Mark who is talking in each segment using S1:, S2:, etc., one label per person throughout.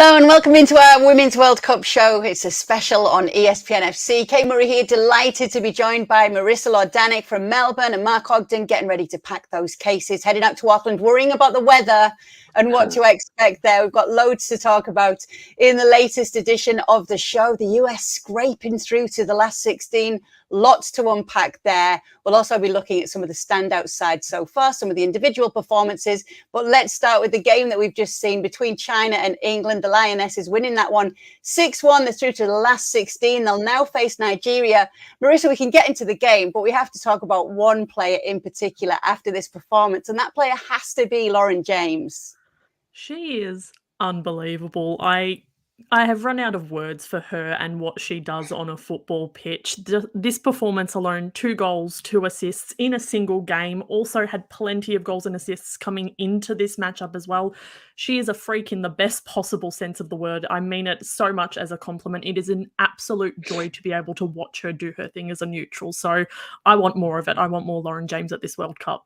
S1: Hello and welcome into our Women's World Cup show. It's a special on ESPNFC. Kate Murray here, delighted to be joined by Marissa Lordanic from Melbourne and Mark Ogden, getting ready to pack those cases, heading up to Auckland, worrying about the weather and what to expect there. We've got loads to talk about in the latest edition of the show. The US scraping through to the last 16. Lots to unpack there. We'll also be looking at some of the standout sides so far, some of the individual performances. But let's start with the game that we've just seen between China and England. The Lionesses winning that one 6-1. They're through to the last 16. They'll now face Nigeria. Marissa, we can get into the game, but we have to talk about one player in particular after this performance. And that player has to be Lauren James.
S2: She is unbelievable. I have run out of words for her and what she does on a football pitch. This performance alone, 2 goals, 2 assists in a single game, also had plenty of goals and assists coming into this matchup as well. She is a freak in the best possible sense of the word. I mean it so much as a compliment. It is an absolute joy to be able to watch her do her thing as a neutral. So I want more of it. I want more Lauren James at this World Cup.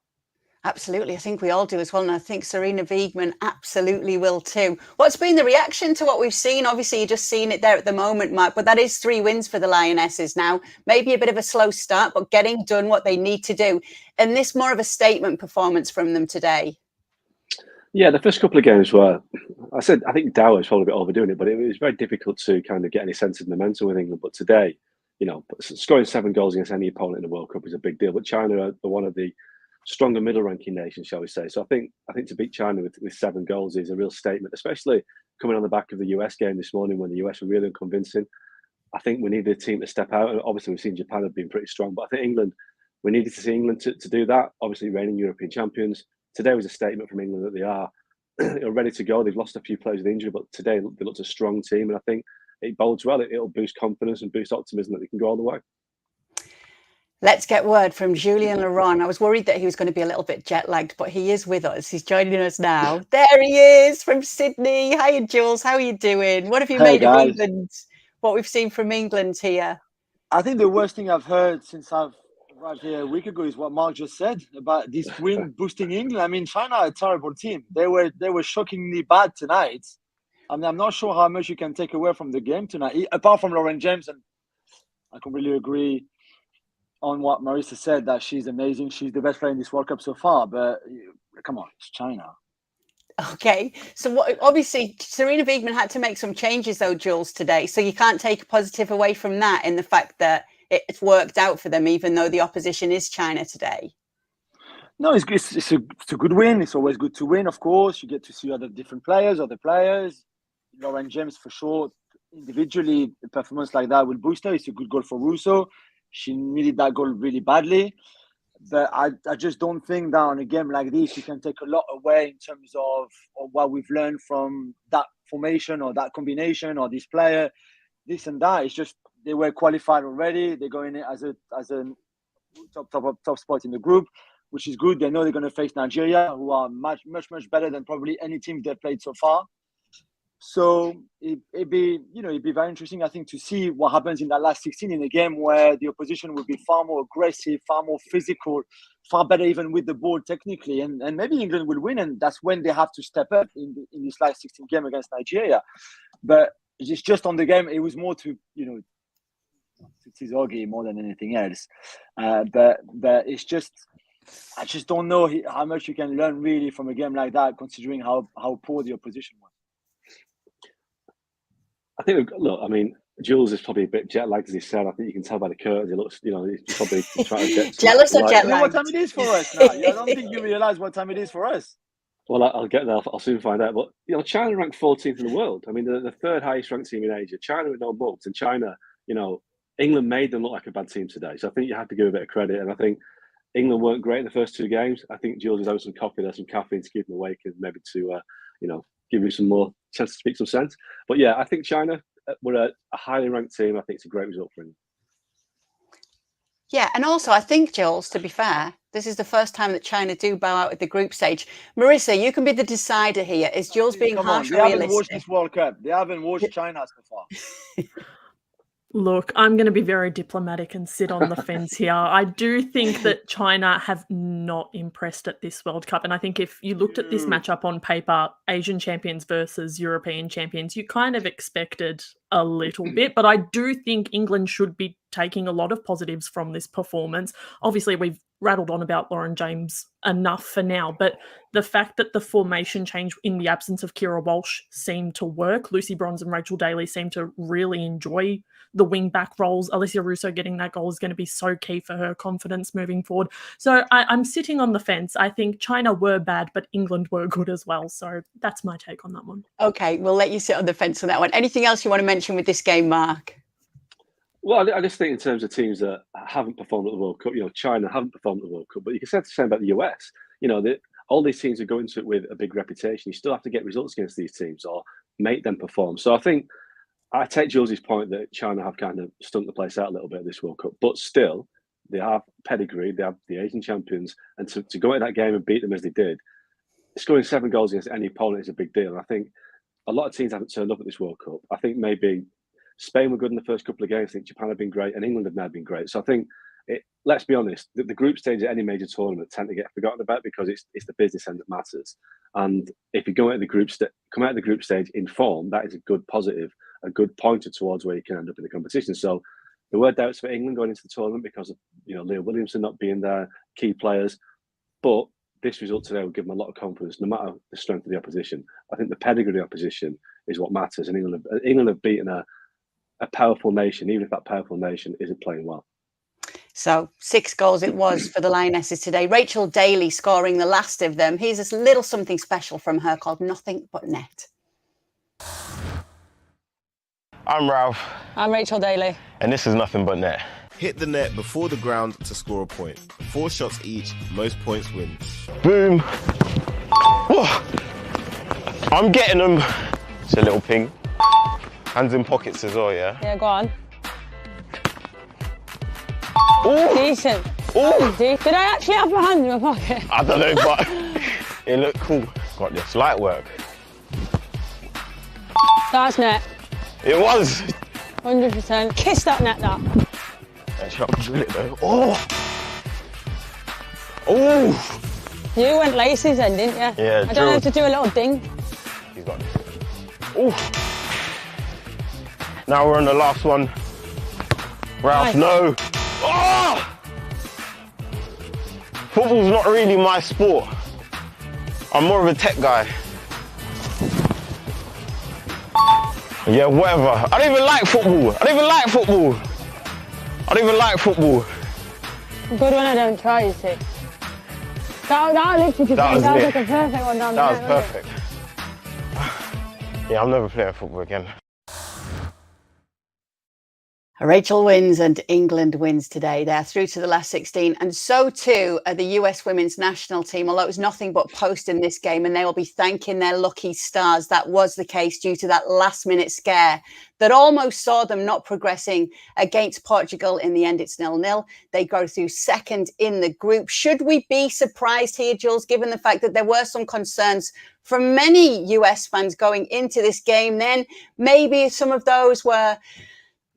S1: Absolutely. I think we all do as well. And I think Sarina Wiegman absolutely will too. What's been the reaction to what we've seen? Obviously, you're just seeing it there at the moment, Mark, but that is 3 wins for the Lionesses now. Maybe a bit of a slow start, but getting done what they need to do. And this more of a statement performance from them today.
S3: Yeah, the first couple of games were, I think Dow was probably a bit overdoing it, but it was very difficult to kind of get any sense of momentum with England. But today, you know, scoring 7 goals against any opponent in the World Cup is a big deal. But China are one of the stronger middle-ranking nations, shall we say. So I think to beat China with 7 goals is a real statement, especially coming on the back of the US game this morning when the US were really unconvincing. I think we needed a team to step out. And obviously, we've seen Japan have been pretty strong, but I think England, we needed to see England to do that. Obviously, reigning European champions. Today was a statement from England that they are ready to go. They've lost a few players with injury, but today they looked a strong team. And I think it bodes well. It'll boost confidence and boost optimism that they can go all the way.
S1: Let's get word from Julien. I was worried that he was going to be a little bit jet lagged, but he is with us. He's joining us now. There he is from Sydney. Hiya, Jules. How are you doing? What have you made of England? What we've seen from England here?
S4: I think the worst thing I've heard since I've arrived here a week ago is what Mark just said about this win boosting England. I mean, China are a terrible team. They were shockingly bad tonight. I mean, I'm not sure how much you can take away from the game tonight, apart from Lauren James, and I completely agree on what Marissa said, that she's amazing. She's the best player in this World Cup so far, but come on, it's China.
S1: Okay, so obviously Sarina Wiegman had to make some changes though, Jules, today. So you can't take a positive away from that in the fact that it's worked out for them, even though the opposition is China today.
S4: No, it's a good win. It's always good to win, of course. You get to see other players. Lauren James, for sure, individually, a performance like that will boost her. It's a good goal for Russo. She needed that goal really badly. But I just don't think that on a game like this, you can take a lot away in terms of what we've learned from that formation or that combination or this player, this and that. It's just they were qualified already. They're going in as a top spot in the group, which is good. They know they're going to face Nigeria, who are much better than probably any team they've played so far. So it'd be very interesting, I think, to see what happens in that last 16 in a game where the opposition will be far more aggressive, far more physical, far better even with the ball technically, and maybe England will win, and that's when they have to step up in this last 16 game against Nigeria. But it's just on the game, it was more to tease Augie more than anything else. But it's just, I just don't know how much you can learn really from a game like that, considering how poor the opposition was.
S3: I think, look, I mean, Jules is probably a bit jet lagged, as he said. I think you can tell by the curtains. He looks, he's probably trying to get
S1: jealous or jet lagged.
S4: You know what time it is for us now? I don't think you realise what time it is for us.
S3: Well, I'll get there. I'll soon find out. But China ranked 14th in the world. I mean, they're the 3rd highest ranked team in Asia. China with no bugs, and China, England made them look like a bad team today. So I think you have to give a bit of credit. And I think England weren't great in the first 2 games. I think Jules is having some coffee there, some caffeine to keep them awake, and maybe to give you some more chance to speak some sense. But yeah, I think China were a highly ranked team. I think it's a great result for them.
S1: Yeah, and also I think, Jules, to be fair, this is the first time that China do bow out at the group stage. Marissa, you can be the decider here. Is Jules being harsh or realistic?
S4: They haven't watched this World Cup. They haven't watched China so far.
S2: Look, I'm going to be very diplomatic and sit on the fence here. I do think that China have not impressed at this World Cup. And I think if you looked at this matchup on paper, Asian champions versus European champions, you kind of expected a little bit. But I do think England should be taking a lot of positives from this performance. Obviously, we've rattled on about Lauren James enough for now, but the fact that the formation change in the absence of Kira Walsh seemed to work, Lucy Bronze and Rachel Daly seemed to really enjoy the wing-back roles. Alicia Russo getting that goal is going to be so key for her confidence moving forward. So I'm sitting on the fence. I think China were bad, but England were good as well. So that's my take on that one.
S1: Okay, we'll let you sit on the fence on that one. Anything else you want to mention with this game, Mark?
S3: Well, I just think in terms of teams that haven't performed at the World Cup, China haven't performed at the World Cup, but you can say the same about the US. All these teams are going to it with a big reputation. You still have to get results against these teams or make them perform. So I think I take Julie's point that China have kind of stunk the place out a little bit at this World Cup, but still they have pedigree, they have the Asian champions, and to go into that game and beat them as they did, scoring 7 goals against any opponent is a big deal. And I think a lot of teams haven't turned up at this World Cup. I think maybe Spain were good in the first couple of games. I think Japan have been great, and England have now been great. So I think, let's be honest, the group stage at any major tournament tend to get forgotten about because it's the business end that matters. And if you come out of the group stage in form, that is a good positive, a good pointer towards where you can end up in the competition. So there were doubts for England going into the tournament because of Leah Williamson not being there, key players. But this result today will give them a lot of confidence, no matter the strength of the opposition. I think the pedigree of the opposition is what matters, and England have beaten a powerful nation, even if that powerful nation isn't playing well.
S1: So 6 goals it was for the Lionesses today. Rachel Daly scoring the last of them. Here's a little something special from her called Nothing But Net.
S5: I'm Ralph.
S6: I'm Rachel Daly.
S5: And this is Nothing But Net.
S7: Hit the net before the ground to score a point. 4 shots each, most points wins.
S5: Boom. Whoa. I'm getting them. It's a little ping. Hands in pockets as well, yeah?
S6: Yeah, go on.
S5: Ooh.
S6: Decent.
S5: Ooh.
S6: Did I actually have my hand in my pocket?
S5: I don't know, but it looked cool. Got this light work.
S6: That's net.
S5: It was.
S6: 100%. Kiss that net, that.
S5: Actually, I'll drill it though. Oh. Oh.
S6: You went laces then, didn't you?
S5: Yeah,
S6: I don't have to do a little ding.
S5: He's got it. Oh. Now we're on the last one. Ralph,
S6: Nice.
S5: no. Oh! Football's not really my sport. I'm more of a tech guy. Yeah, whatever. I don't even like football.
S6: Good when I don't try, you see. That literally just
S5: That was
S6: like
S5: it.
S6: a perfect one down the
S5: That was
S6: net, wasn't it?
S5: perfect. Yeah, I'm never playing football again.
S1: Rachel wins and England wins today. They're through to the last 16, and so too are the US women's national team, although it was nothing but post in this game, and they will be thanking their lucky stars. That was the case due to that last-minute scare that almost saw them not progressing against Portugal. In the end, it's 0-0. They go through second in the group. Should we be surprised here, Jules, given the fact that there were some concerns from many US fans going into this game? Then maybe some of those were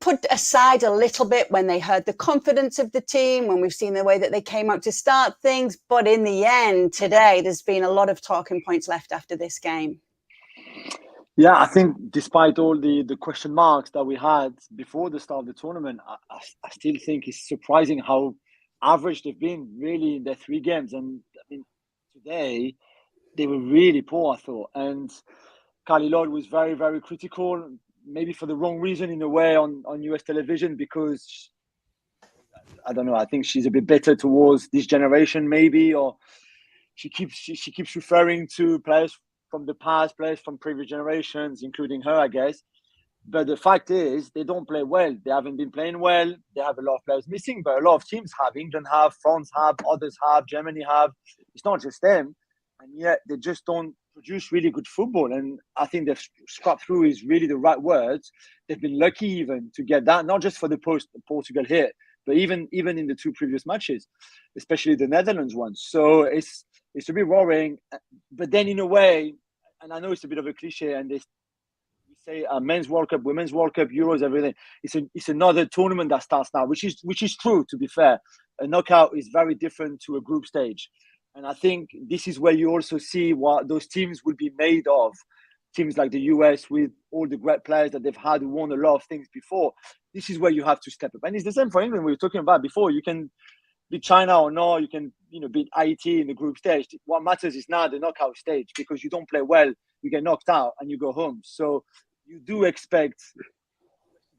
S1: put aside a little bit when they heard the confidence of the team, when we've seen the way that they came out to start things. But in the end, today, there's been a lot of talking points left after this game.
S4: Yeah, I think despite all the question marks that we had before the start of the tournament, I still think it's surprising how average they've been really in their 3 games. And I mean, today, they were really poor, I thought. And Kylie Lloyd was very, very critical, maybe for the wrong reason in a way on US television, because I don't know, I think she's a bit better towards this generation maybe, or she keeps referring to players from the past, players from previous generations, including her, I guess. But the fact is they don't play well. They haven't been playing well. They have a lot of players missing, but a lot of teams have. England have, France have, others have, Germany have. It's not just them. And yet they just don't produce really good football. And I think they've scrapped through is really the right words. They've been lucky even to get that, not just for the Portugal hit, but even in the 2 previous matches, especially the Netherlands ones. So it's a bit worrying. But then in a way, and I know it's a bit of a cliche, and we say men's World Cup, women's World Cup, Euros, everything. It's another tournament that starts now, which is true. To be fair, a knockout is very different to a group stage, and I think this is where you also see what those teams will be made of. Teams like the US with all the great players that they've had who won a lot of things before. This is where you have to step up, and it's the same for England. We were talking about before. You can beat China or not. You can beat Haiti in the group stage. What matters is now the knockout stage, because you don't play well, you get knocked out and you go home. So you do expect to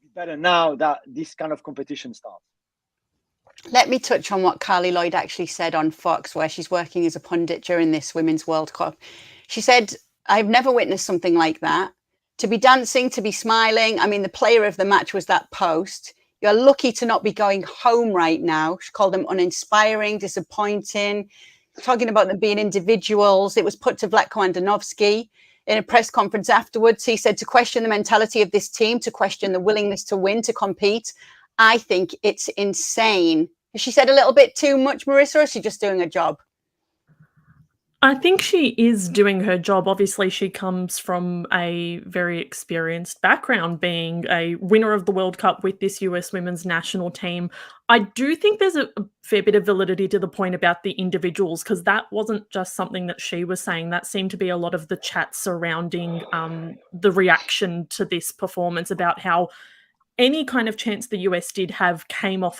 S4: be better now that this kind of competition starts.
S1: Let me touch on what Carly Lloyd actually said on Fox, where she's working as a pundit during this Women's World Cup. She said, "I've never witnessed something like that. To be dancing, to be smiling. I mean, the player of the match was that post. You're lucky to not be going home right now." She called them uninspiring, disappointing, talking about them being individuals. It was put to Vlatko Andonovski in a press conference afterwards. He said to question the mentality of this team, to question the willingness to win, to compete. I think it's insane. Has she said a little bit too much, Marissa, or is she just doing her job?
S2: I think she is doing her job. Obviously, she comes from a very experienced background, being a winner of the World Cup with this US women's national team. I do think there's a fair bit of validity to the point about the individuals, because that wasn't just something that she was saying. That seemed to be a lot of the chat surrounding the reaction to this performance, about how any kind of chance the US did have came off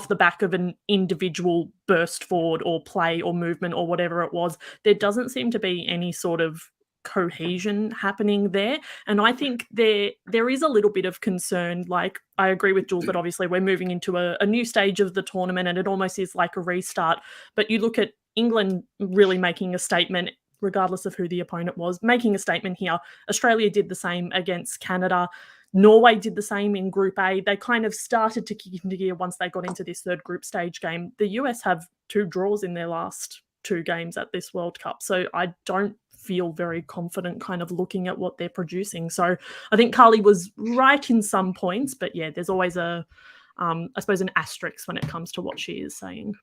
S2: the back of an individual burst forward or play or movement or whatever it was. There doesn't seem to be any sort of cohesion happening there. And I think there is a little bit of concern. Like, I agree with Jules that obviously we're moving into a new stage of the tournament and it almost is like a restart. But you look at England really making a statement, regardless of who the opponent was, making a statement here. Australia did the same against Canada. Norway did the same in Group A. They kind of started to kick into gear once they got into this third group stage game. The US have 2 draws in their last 2 games at this World Cup. So I don't feel very confident kind of looking at what they're producing. So I think Carly was right in some points, but yeah, there's always I suppose an asterisk when it comes to what she is saying.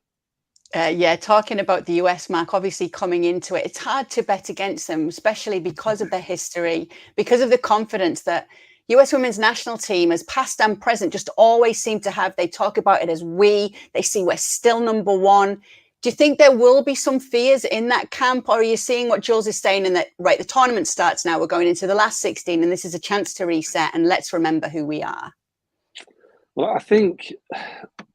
S1: Yeah, talking about the US, Mark, obviously coming into it, it's hard to bet against them, especially because of their history, because of the confidence that US women's national team, as past and present, just always seem to have. They talk about it as we. They see we're still number one. Do you think there will be some fears in that camp, or are you seeing what Jules is saying, and that, right, the tournament starts now, we're going into the last 16, and this is a chance to reset, and let's remember who we are?
S3: Well, I think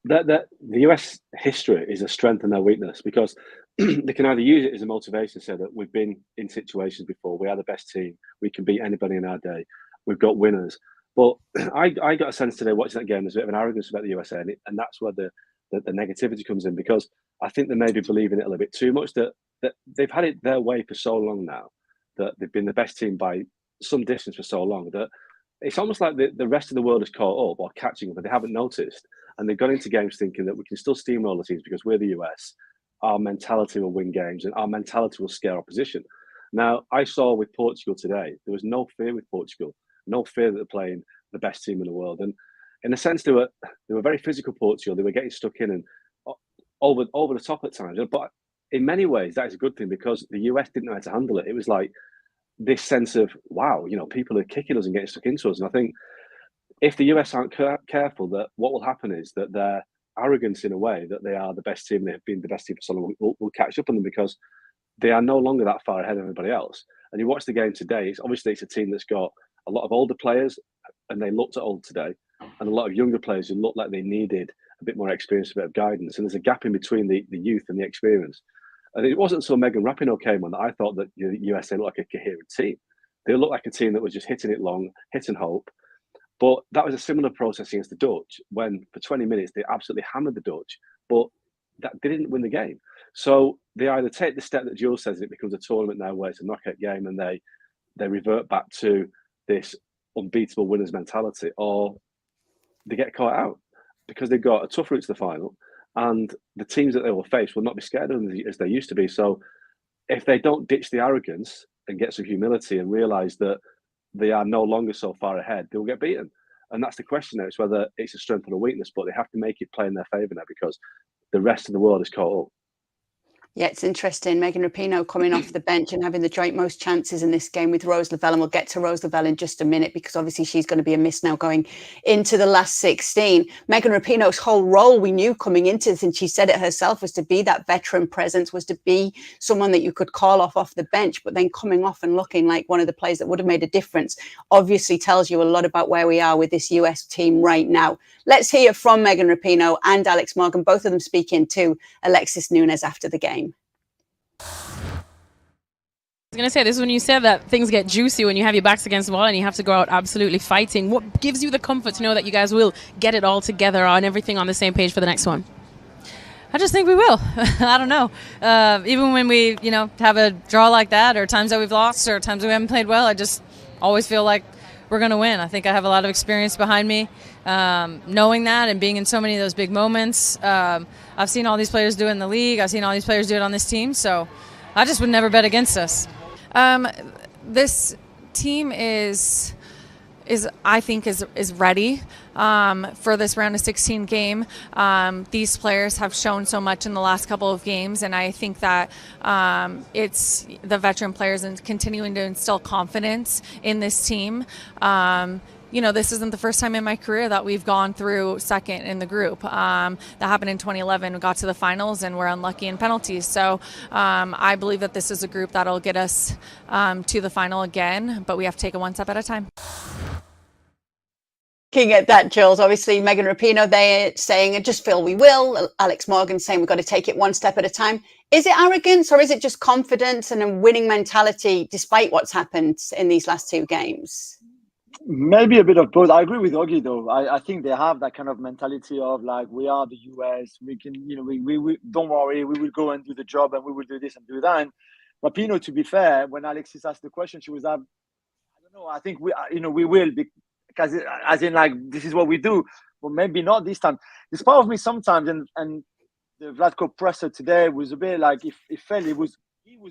S3: that the US history is a strength and their weakness, because they can either use it as a motivation to say that we've been in situations before, we are the best team, we can beat anybody in our day, we've got winners. But I got a sense today watching that game, there's a bit of an arrogance about the USA, and that's where the negativity comes in, because I think they maybe believe in it a little bit too much, that they've had it their way for so long now, that they've been the best team by some distance for so long, that it's almost like the rest of the world has caught up or catching up, but they haven't noticed. And they've gone into games thinking that we can still steamroll the teams because we're the US. Our mentality will win games and our mentality will scare opposition. Now, I saw with Portugal today, there was no fear with Portugal, no fear that they're playing the best team in the world. And in a sense, they were very physical, Portugal. They were getting stuck in and over the top at times. But in many ways, that is a good thing, because the US didn't know how to handle it. It was like this sense of, wow, people are kicking us and getting stuck into us. And I think if the US aren't careful, that what will happen is that their arrogance, in a way, that they are the best team, they've been the best team for so long, will catch up on them, because they are no longer that far ahead of everybody else. And you watch the game today, it's a team that's got a lot of older players, and they looked at old today, and a lot of younger players who looked like they needed a bit more experience, a bit of guidance. And there's a gap in between the youth and the experience. And it wasn't until Megan Rapinoe came on that I thought that the USA looked like a coherent team. They looked like a team that was just hitting it long, hit and hope. But that was a similar process against the Dutch, when for 20 minutes they absolutely hammered the Dutch, but they didn't win the game. So they either take the step that Jules says, it becomes a tournament now where it's a knockout game, and they revert back to this unbeatable winners mentality, or they get caught out because they've got a tough route to the final, and the teams that they will face will not be scared of them as they used to be. So if they don't ditch the arrogance and get some humility and realise that they are no longer so far ahead, they will get beaten. And that's the question now. It's whether it's a strength or a weakness, but they have to make it play in their favour now, because the rest of the world is caught up.
S1: Yeah, it's interesting. Megan Rapinoe coming off the bench and having the joint most chances in this game with Rose Lavelle. And we'll get to Rose Lavelle in just a minute because obviously she's going to be a miss now going into the last 16. Megan Rapinoe's whole role we knew coming into this, and she said it herself, was to be that veteran presence, was to be someone that you could call off the bench. But then coming off and looking like one of the players that would have made a difference obviously tells you a lot about where we are with this US team right now. Let's hear from Megan Rapinoe and Alex Morgan, both of them speaking to Alexis Nunes after the game.
S8: I was going to say, this is when you said that things get juicy when you have your backs against the wall and you have to go out absolutely fighting. What gives you the comfort to know that you guys will get it all together on everything on the same page for the next one?
S9: I just think we will. I don't know. Even when we, have a draw like that, or times that we've lost, or times we haven't played well, I just always feel like we're going to win. I think I have a lot of experience behind me, knowing that and being in so many of those big moments. I've seen all these players do it in the league. I've seen all these players do it on this team. So I just would never bet against us. This team is I think is ready for this round of 16 game. These players have shown so much in the last couple of games, and I think that it's the veteran players and continuing to instill confidence in this team. This isn't the first time in my career that we've gone through second in the group. That happened in 2011. We got to the finals and we're unlucky in penalties. So I believe that this is a group that'll get us to the final again, but we have to take it one step at a time.
S1: Looking at that, Jules, obviously Megan Rapinoe, they're saying, I just feel we will. Alex Morgan saying we've got to take it one step at a time. Is it arrogance or is it just confidence and a winning mentality despite what's happened in these last two games?
S4: Maybe a bit of both. I agree with Oggy though. I think they have that kind of mentality of like, we are the US. We can, we don't worry. We will go and do the job, and we will do this and do that. And Rapinoe, to be fair, when Alexis asked the question, she was like, I don't know. I think we will, because as in like this is what we do, but maybe not this time. There's part of me sometimes, and the Vlatko presser today was a bit like it felt he was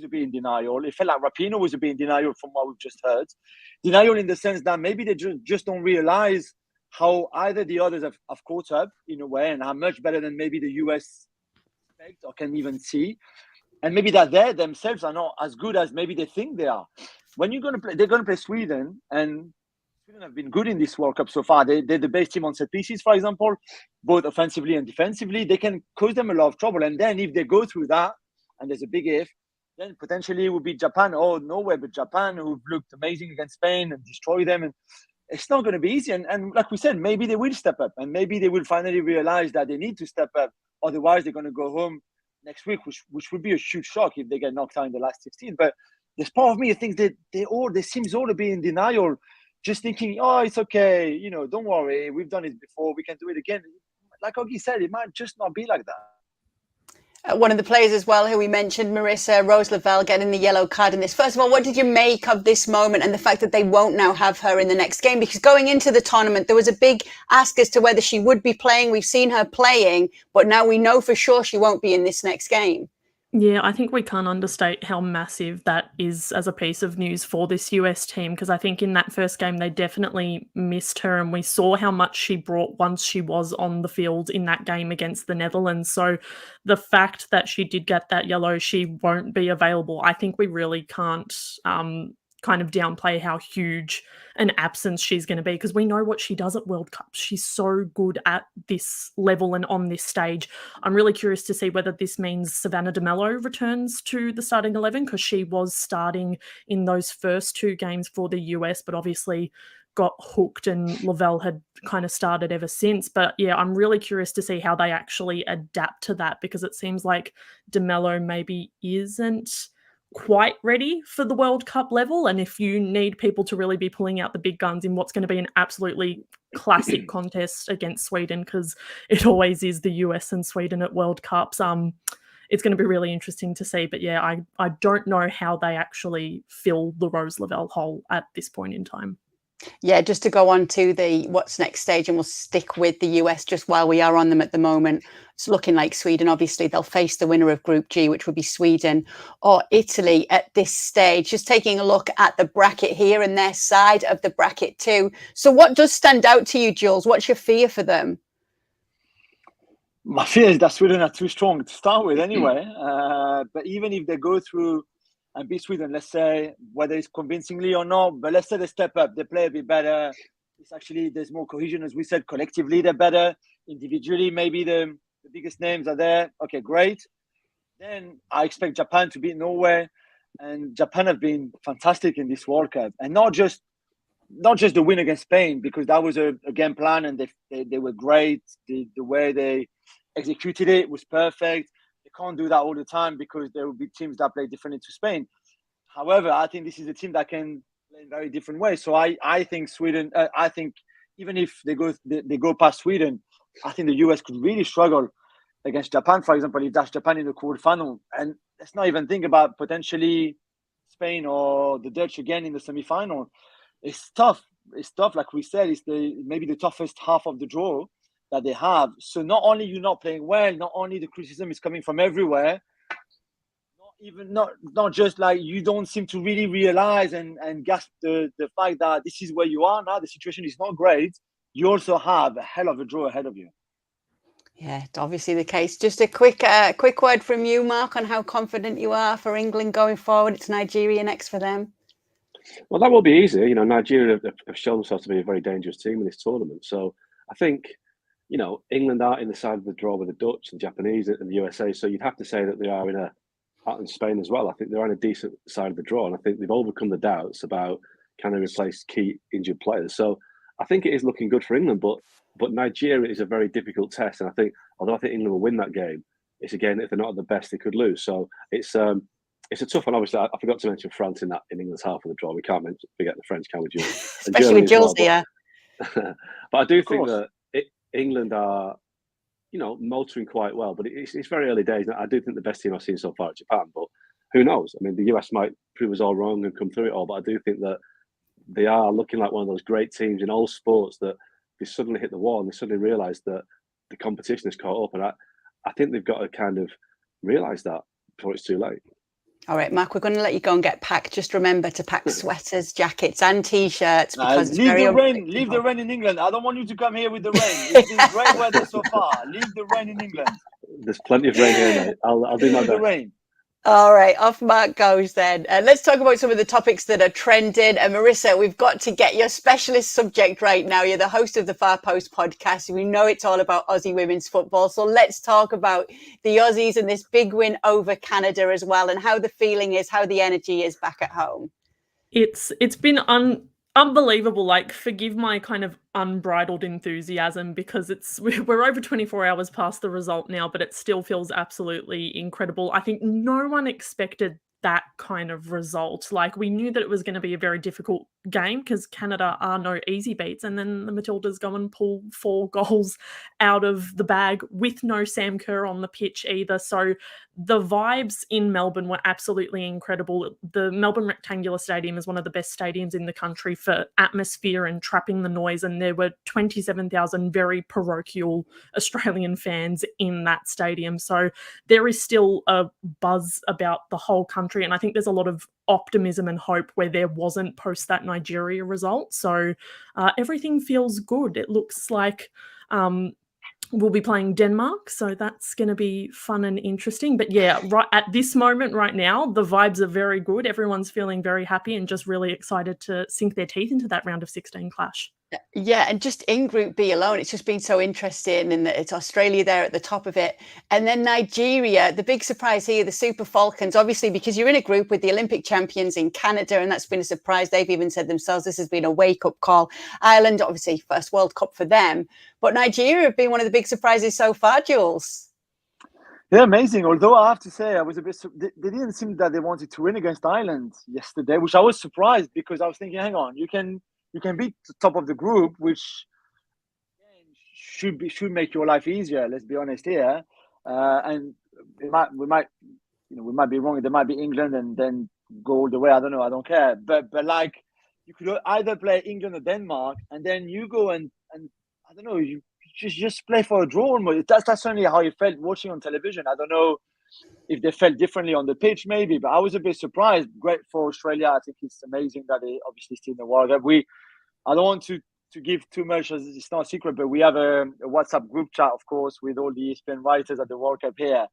S4: a bit in denial. It felt like Rapinoe was a bit in denial from what we've just heard. Denial in the sense that maybe they just don't realize how either the others have caught up in a way and are much better than maybe the US expect or can even see. And maybe that they themselves are not as good as maybe they think they are. When they're going to play Sweden, and Sweden have been good in this World Cup so far. They're the best team on set pieces, for example, both offensively and defensively. They can cause them a lot of trouble. And then if they go through that, and there's a big if, then potentially it would be Japan, or nowhere but Japan, who've looked amazing against Spain and destroy them. And it's not going to be easy. And like we said, maybe they will step up, and maybe they will finally realize that they need to step up. Otherwise, they're going to go home next week, which would be a huge shock if they get knocked out in the last 16. But there's part of me who thinks that they seems all to be in denial, just thinking, oh, it's okay, don't worry, we've done it before, we can do it again. Like Oggy said, it might just not be like that.
S1: One of the players as well who we mentioned, Marissa, Rose Lavelle, getting the yellow card in this. First of all, what did you make of this moment and the fact that they won't now have her in the next game? Because going into the tournament, there was a big ask as to whether she would be playing. We've seen her playing, but now we know for sure she won't be in this next game.
S2: Yeah, I think we can't understate how massive that is as a piece of news for this US team, because I think in that first game they definitely missed her, and we saw how much she brought once she was on the field in that game against the Netherlands. So the fact that she did get that yellow, she won't be available, I think we really can't kind of downplay how huge an absence she's going to be, because we know what she does at World Cups. She's so good at this level and on this stage. I'm really curious to see whether this means Savannah DeMello returns to the starting 11, because she was starting in those first two games for the US, but obviously got hooked, and Lavelle had kind of started ever since. But yeah, I'm really curious to see how they actually adapt to that, because it seems like DeMello maybe isn't quite ready for the World Cup level. And if you need people to really be pulling out the big guns in what's going to be an absolutely classic contest against Sweden, because it always is the US and Sweden at World Cups, it's going to be really interesting to see. But yeah, I don't know how they actually fill the Rose Lavelle hole at this point in time.
S1: Yeah, just to go on to the what's next stage, and we'll stick with the US just while we are on them at the moment. It's looking like Sweden, obviously, they'll face the winner of Group G, which would be Sweden or Italy at this stage. Just taking a look at the bracket here and their side of the bracket too. So what does stand out to you, Jules? What's your fear for them?
S4: My fear is that Sweden are too strong to start with anyway. But even if they go through and beat Sweden, let's say, whether it's convincingly or not, but let's say they step up, they play a bit better. It's actually, there's more cohesion, as we said, collectively they're better. Individually, maybe the biggest names are there. Okay, great. Then I expect Japan to beat Norway. And Japan have been fantastic in this World Cup. And not just the win against Spain, because that was a game plan and they were great. The way they executed it was perfect. They can't do that all the time because there will be teams that play differently to Spain. However, I think this is a team that can play in very different ways. So I think Sweden, I think even if they go past Sweden, I think the US could really struggle against Japan, for example, if that's Japan in the quarterfinal. And let's not even think about potentially Spain or the Dutch again in the semi-final. It's tough. It's tough. Like we said, it's maybe the toughest half of the draw that they have. So not only you're not playing well, not only the criticism is coming from everywhere, not just like you don't seem to really realize and grasp the fact that this is where you are now. The situation is not great. You also have a hell of a draw ahead of you.
S1: Yeah, it's obviously the case. Just a quick word from you, Mark, on how confident you are for England going forward. It's Nigeria next for them.
S3: Well, that will be easy. You know, Nigeria have shown themselves to be a very dangerous team in this tournament. So I think, you know, England are in the side of the draw with the Dutch, the Japanese, and the USA. So you'd have to say that they are in Spain as well. I think they're on a decent side of the draw, and I think they've overcome the doubts about can they replace key injured players. So I think it is looking good for England, but Nigeria is a very difficult test, and I think although I think England will win that game, it's again if they're not at the best they could lose. So it's a tough one. Obviously, I forgot to mention France in England's half of the draw. We can't forget the French, can we, Julien?
S1: Especially with Jules here.
S3: But I do think that England are, you know, motoring quite well, but it's very early days. I do think the best team I've seen so far is Japan, but who knows? I mean, the US might prove us all wrong and come through it all, but I do think that they are looking like one of those great teams in all sports that they suddenly hit the wall and they suddenly realise that the competition has caught up, and I think they've got to kind of realise that before it's too late.
S1: All right, Mark, we're going to let you go and get packed. Just remember to pack sweaters, jackets, and t-shirts because it's very
S4: leave the rain in England. I don't want you to come here with the rain. It's been great weather so far. Leave the rain in England.
S3: There's plenty of rain here, mate. I'll do my best.
S4: The rain.
S1: All right, off Mark goes then. Let's talk about some of the topics that are trending. Marissa, we've got to get your specialist subject right now. You're the host of the Far Post podcast. We know it's all about Aussie women's football. So let's talk about the Aussies and this big win over Canada as well, and how the feeling is, how the energy is back at home.
S2: It's been unbelievable. Like, forgive my kind of unbridled enthusiasm because we're over 24 hours past the result now, but it still feels absolutely incredible. I think no one expected that kind of result. Like, we knew that it was going to be a very difficult game because Canada are no easy beats, and then the Matildas go and pull 4 goals out of the bag with no Sam Kerr on the pitch either. So the vibes in Melbourne were absolutely incredible. The Melbourne Rectangular Stadium is one of the best stadiums in the country for atmosphere and trapping the noise, and there were 27,000 very parochial Australian fans in that stadium. So there is still a buzz about the whole country, and I think there's a lot of optimism and hope where there wasn't post that Nigeria result. So everything feels good. It looks like we'll be playing Denmark, so that's going to be fun and interesting. But yeah, right at this moment right now, the vibes are very good. Everyone's feeling very happy and just really excited to sink their teeth into that round of 16 clash.
S1: Yeah, and just in Group B alone, it's just been so interesting in that it's Australia there at the top of it. And then Nigeria, the big surprise here, the Super Falcons, obviously, because you're in a group with the Olympic champions in Canada, and that's been a surprise. They've even said themselves this has been a wake-up call. Ireland, obviously, first World Cup for them. But Nigeria have been one of the big surprises so far, Jules.
S4: Yeah, amazing. Although I have to say, I was a bit. They didn't seem that they wanted to win against Ireland yesterday, which I was surprised because I was thinking, hang on, you can beat the top of the group, which should make your life easier. Let's be honest here, and we might be wrong. There might be England and then go all the way. I don't know. I don't care. But like, you could either play England or Denmark, and then you go and I don't know. You just play for a draw. That's certainly how it felt watching on television. I don't know if they felt differently on the pitch, maybe, but I was a bit surprised. Great for Australia. I think it's amazing that they obviously still in the World Cup. I don't want to to give too much, as it's not a secret, but we have a WhatsApp group chat, of course, with all the ESPN writers at the World Cup here.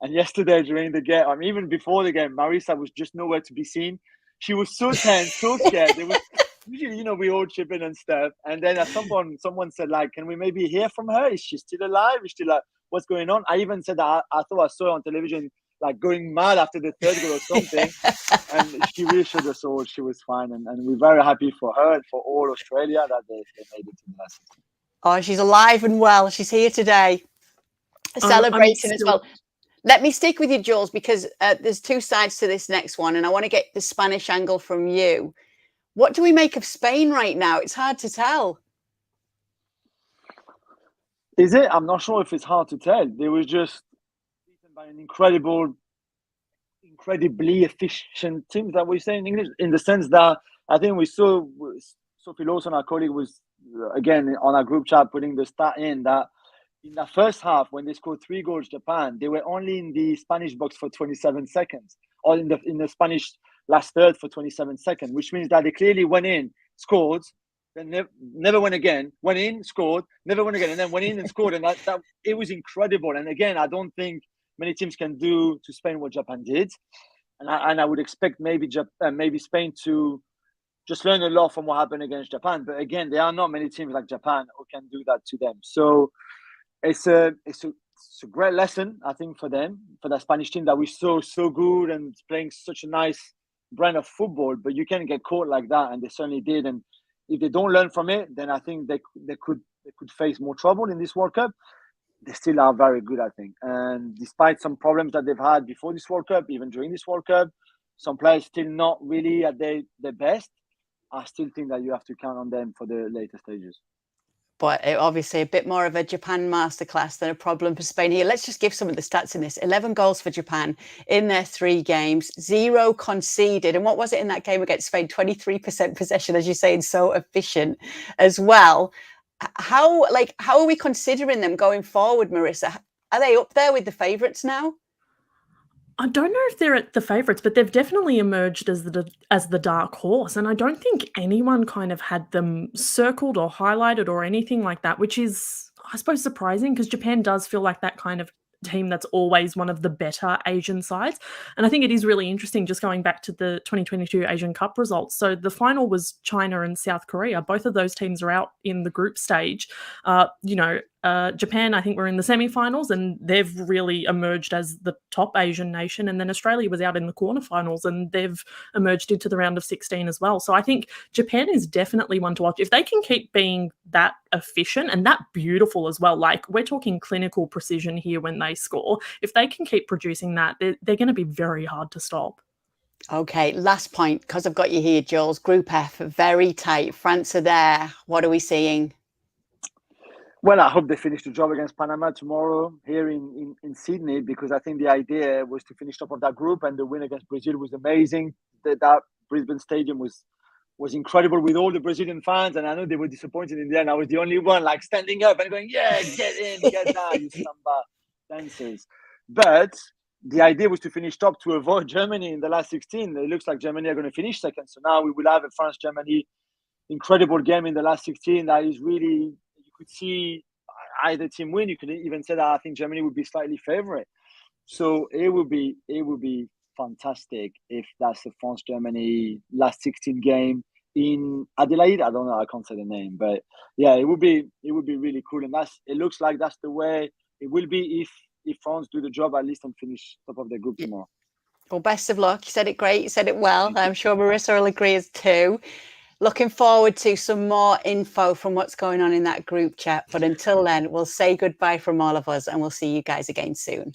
S4: And yesterday during the game, even before the game, Marissa was just nowhere to be seen. She was so tense, so scared. There was usually, we all chip in and stuff. And then at some point, someone said, like, can we maybe hear from her? Is she still alive? Is she like, what's going on? I even said that I thought I saw her on television, like going mad after the third goal or something. And she reassured us all she was fine. And we're very happy for her and for all Australia that they made it to the last 16.
S1: Oh, she's alive and well. She's here today, celebrating as well. Let me stick with you, Jules, because there's two sides to this next one, and I want to get the Spanish angle from you. What do we make of Spain right now? It's hard to tell.
S4: Is it? I'm not sure if it's hard to tell. They were just beaten by an incredibly efficient team, that we say in English, in the sense that I think we saw Sophie Lawson, our colleague, was again on our group chat putting the stat in that in the first half, when they scored 3 goals, Japan, they were only in the Spanish box for 27 seconds, or in the Spanish last third for 27 seconds, which means that they clearly went in, scored, then never went again, went in, scored, never went again, and then went in and scored. And that it was incredible. And again, I don't think many teams can do to Spain what Japan did. And I would expect maybe Spain to just learn a lot from what happened against Japan. But again, there are not many teams like Japan who can do that to them. So it's a great lesson, I think, for them, for the Spanish team that we saw so good and playing such a nice brand of football. But you can get caught like that, and they certainly did. And if they don't learn from it, then I think they could face more trouble in this World Cup. They still are very good, I think. And despite some problems that they've had before this World Cup, even during this World Cup, some players still not really at their best. I still think that you have to count on them for the later stages.
S1: But obviously a bit more of a Japan masterclass than a problem for Spain here. Let's just give some of the stats in this. 11 goals for Japan in their 3 games, 0 conceded. And what was it in that game against Spain? 23% possession, as you say, and so efficient as well. How are we considering them going forward, Marissa? Are they up there with the favourites now?
S2: I don't know if they're at the favourites, but they've definitely emerged as the dark horse. And I don't think anyone kind of had them circled or highlighted or anything like that, which is, I suppose, surprising because Japan does feel like that kind of team that's always one of the better Asian sides. And I think it is really interesting just going back to the 2022 Asian Cup results. So the final was China and South Korea. Both of those teams are out in the group stage. Japan, I think, were in the semi-finals, and they've really emerged as the top Asian nation. And then Australia was out in the quarterfinals, and they've emerged into the round of 16 as well. So I think Japan is definitely one to watch. If they can keep being that efficient and that beautiful as well, like we're talking clinical precision here when they score, if they can keep producing that, they're going to be very hard to stop.
S1: Okay, last point, because I've got you here, Jules. Group F, very tight. France are there. What are we seeing?
S4: Well, I hope they finish the job against Panama tomorrow here in Sydney, because I think the idea was to finish top of that group, and the win against Brazil was amazing. That Brisbane Stadium was incredible with all the Brazilian fans, and I know they were disappointed in the end. I was the only one like standing up and going, yeah, get in, get down, you samba dancers. But the idea was to finish top to avoid Germany in the last 16. It looks like Germany are going to finish second. So now we will have a France-Germany incredible game in the last 16 that is really... could see either team win. You could even say that I think Germany would be slightly favorite. So it would be fantastic if that's the France-Germany last 16 game in Adelaide. I don't know, I can't say the name, but yeah, it would be really cool. And it looks like that's the way it will be if France do the job at least and finish top of the group tomorrow.
S1: Well, best of luck. You said it great. You said it well. I'm sure Marissa will agree as too. Looking forward to some more info from what's going on in that group chat. But until then, we'll say goodbye from all of us, and we'll see you guys again soon.